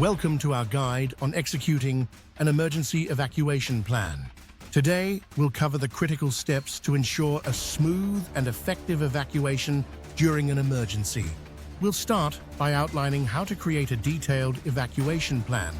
Welcome to our guide on executing an emergency evacuation plan. Today, we'll cover the critical steps to ensure a smooth and effective evacuation during an emergency. We'll start by outlining how to create a detailed evacuation plan,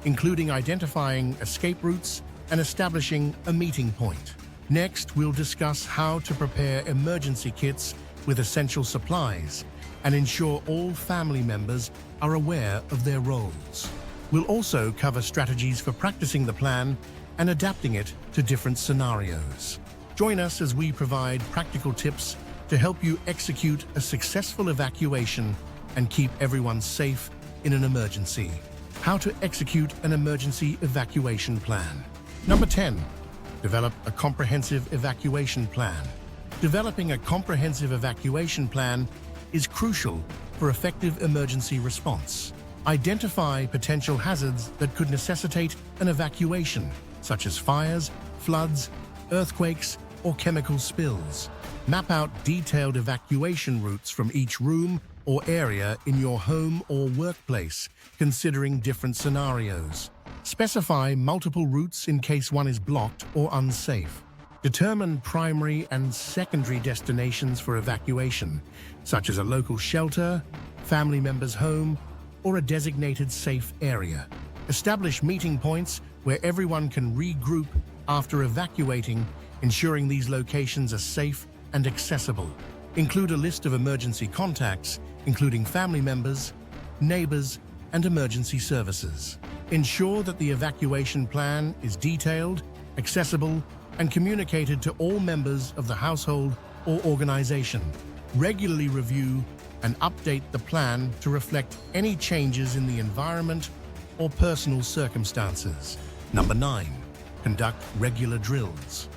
including identifying escape routes and establishing a meeting point. Next, we'll discuss how to prepare emergency kits with essential supplies and ensure all family members are aware of their roles. We'll also cover strategies for practicing the plan and adapting it to different scenarios. Join us as we provide practical tips to help you execute a successful evacuation and keep everyone safe in an emergency. How to execute an emergency evacuation plan. Number 10. Develop a comprehensive evacuation plan. Developing a comprehensive evacuation plan is crucial for effective emergency response. Identify potential hazards that could necessitate an evacuation, such as fires, floods, earthquakes, or chemical spills. Map out detailed evacuation routes from each room or area in your home or workplace, considering different scenarios. Specify multiple routes in case one is blocked or unsafe. Determine primary and secondary destinations for evacuation, such as a local shelter, family member's home, or a designated safe area. Establish meeting points where everyone can regroup after evacuating, ensuring these locations are safe and accessible. Include a list of emergency contacts, including family members, neighbors, and emergency services. Ensure that the evacuation plan is detailed, accessible, and communicated to all members of the household or organization. Regularly review and update the plan to reflect any changes in the environment or personal circumstances. Number 9. Conduct regular drills.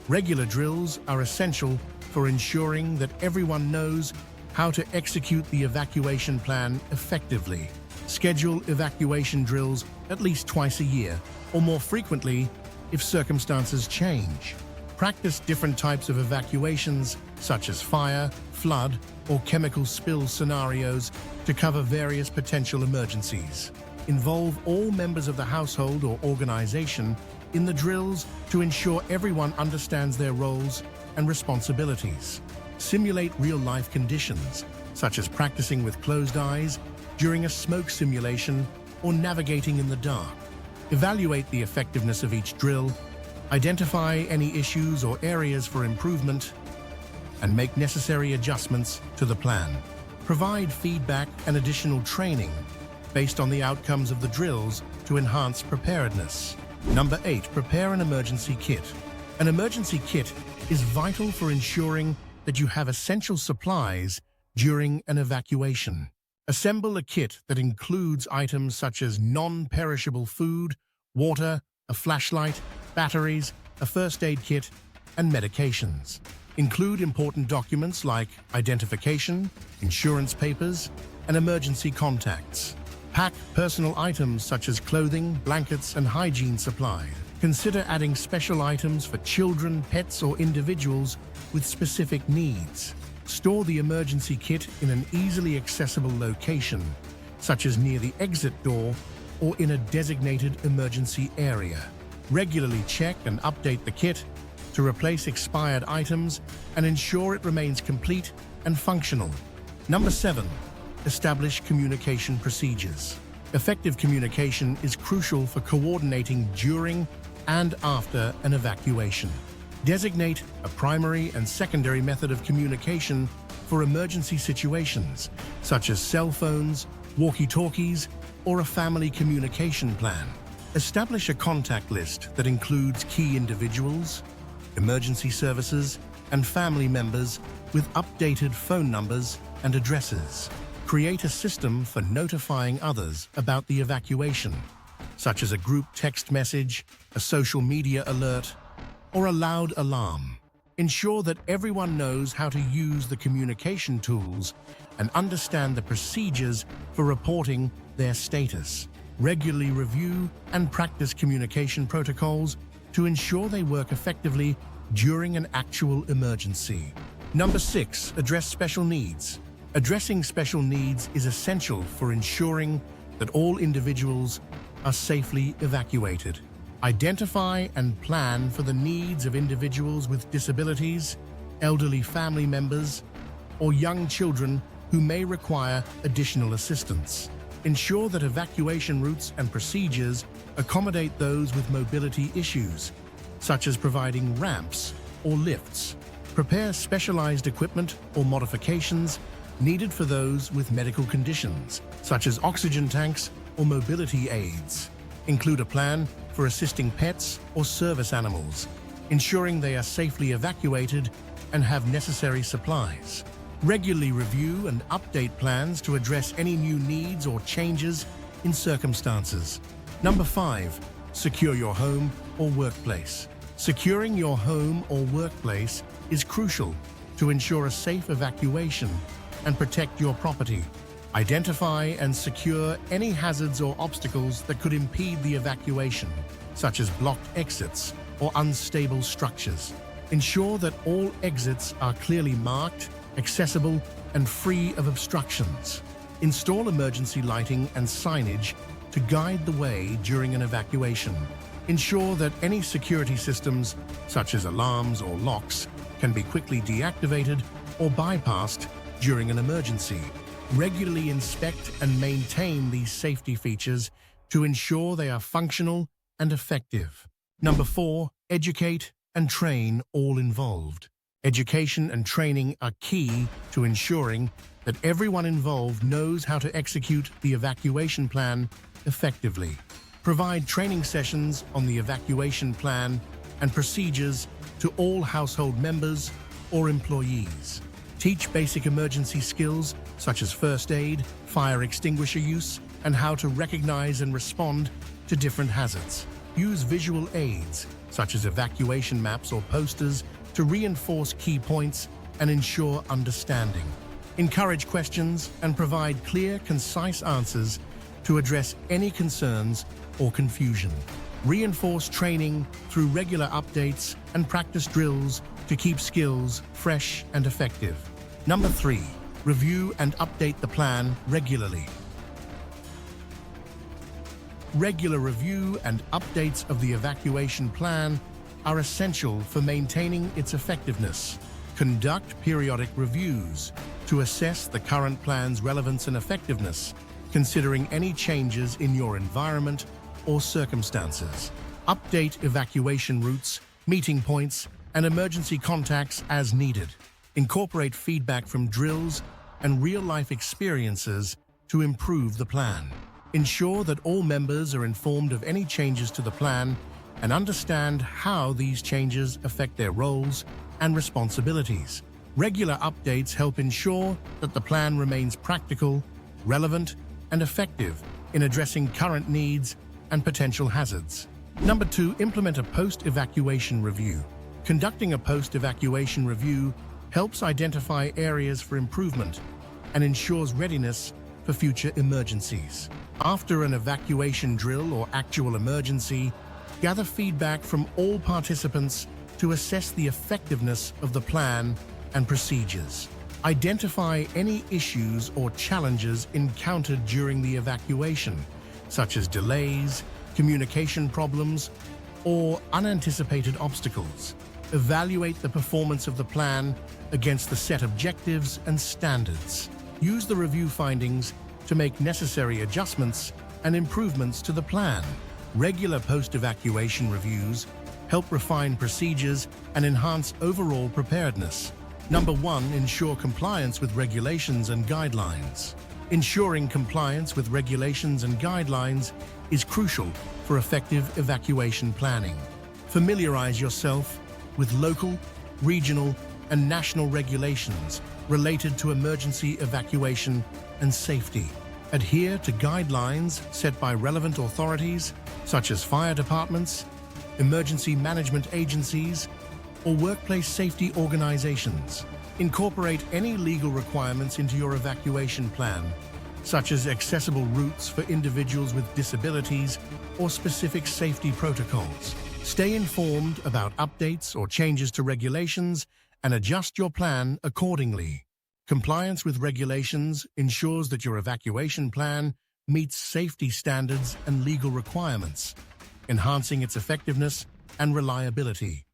Regular drills are essential for ensuring that everyone knows how to execute the evacuation plan effectively. Schedule evacuation drills at least twice a year, or more frequently if circumstances change. Practice different types of evacuations, such as fire, flood, or chemical spill scenarios to cover various potential emergencies. Involve all members of the household or organization in the drills to ensure everyone understands their roles and responsibilities. Simulate real-life conditions, such as practicing with closed eyes during a smoke simulation or navigating in the dark. Evaluate the effectiveness of each drill, identify any issues or areas for improvement, and make necessary adjustments to the plan. Provide feedback and additional training based on the outcomes of the drills to enhance preparedness. Number 8. Prepare an emergency kit. An emergency kit is vital for ensuring that you have essential supplies during an evacuation. Assemble a kit that includes items such as non-perishable food, water, a flashlight, batteries, a first aid kit, and medications. Include important documents like identification, insurance papers, and emergency contacts. Pack personal items such as clothing, blankets, and hygiene supplies. Consider adding special items for children, pets, or individuals with specific needs. Store the emergency kit in an easily accessible location, such as near the exit door or in a designated emergency area. Regularly check and update the kit to replace expired items and ensure it remains complete and functional. Number 7. Establish communication procedures. Effective communication is crucial for coordinating during and after an evacuation. Designate a primary and secondary method of communication for emergency situations, such as cell phones, walkie-talkies, or a family communication plan. Establish a contact list that includes key individuals, emergency services, and family members with updated phone numbers and addresses. Create a system for notifying others about the evacuation, such as a group text message, a social media alert, or a loud alarm. Ensure that everyone knows how to use the communication tools and understand the procedures for reporting their status. Regularly review and practice communication protocols to ensure they work effectively during an actual emergency. Number 6. Address special needs. Addressing special needs is essential for ensuring that all individuals are safely evacuated. Identify and plan for the needs of individuals with disabilities, elderly family members, or young children who may require additional assistance. Ensure that evacuation routes and procedures accommodate those with mobility issues, such as providing ramps or lifts. Prepare specialized equipment or modifications needed for those with medical conditions, such as oxygen tanks or mobility aids. Include a plan for assisting pets or service animals, ensuring they are safely evacuated and have necessary supplies. Regularly review and update plans to address any new needs or changes in circumstances. Number 5, secure your home or workplace. Securing your home or workplace is crucial to ensure a safe evacuation and protect your property. Identify and secure any hazards or obstacles that could impede the evacuation, such as blocked exits or unstable structures. Ensure that all exits are clearly marked, accessible, and free of obstructions. Install emergency lighting and signage to guide the way during an evacuation. Ensure that any security systems, such as alarms or locks, can be quickly deactivated or bypassed during an emergency. Regularly inspect and maintain these safety features to ensure they are functional and effective. Number 4, educate and train all involved. Education and training are key to ensuring that everyone involved knows how to execute the evacuation plan effectively. Provide training sessions on the evacuation plan and procedures to all household members or employees. Teach basic emergency skills such as first aid, fire extinguisher use, and how to recognize and respond to different hazards. Use visual aids such as evacuation maps or posters to reinforce key points and ensure understanding. Encourage questions and provide clear, concise answers to address any concerns or confusion. Reinforce training through regular updates and practice drills to keep skills fresh and effective. Number 3, review and update the plan regularly. Regular review and updates of the evacuation plan are essential for maintaining its effectiveness. Conduct periodic reviews to assess the current plan's relevance and effectiveness, considering any changes in your environment or circumstances. Update evacuation routes, meeting points, and emergency contacts as needed. Incorporate feedback from drills and real-life experiences to improve the plan. Ensure that all members are informed of any changes to the plan and understand how these changes affect their roles and responsibilities. Regular updates help ensure that the plan remains practical, relevant, and effective in addressing current needs and potential hazards. Number 2, implement a post-evacuation review. Conducting a post-evacuation review helps identify areas for improvement and ensures readiness for future emergencies. After an evacuation drill or actual emergency, gather feedback from all participants to assess the effectiveness of the plan and procedures. Identify any issues or challenges encountered during the evacuation, such as delays, communication problems, or unanticipated obstacles. Evaluate the performance of the plan against the set objectives and standards. Use the review findings to make necessary adjustments and improvements to the plan. Regular post-evacuation reviews help refine procedures and enhance overall preparedness. Number 1, ensure compliance with regulations and guidelines. Ensuring compliance with regulations and guidelines is crucial for effective evacuation planning. Familiarize yourself with local, regional, and national regulations related to emergency evacuation and safety. Adhere to guidelines set by relevant authorities, such as fire departments, emergency management agencies, or workplace safety organizations. Incorporate any legal requirements into your evacuation plan, such as accessible routes for individuals with disabilities or specific safety protocols. Stay informed about updates or changes to regulations and adjust your plan accordingly. Compliance with regulations ensures that your evacuation plan meets safety standards and legal requirements, enhancing its effectiveness and reliability.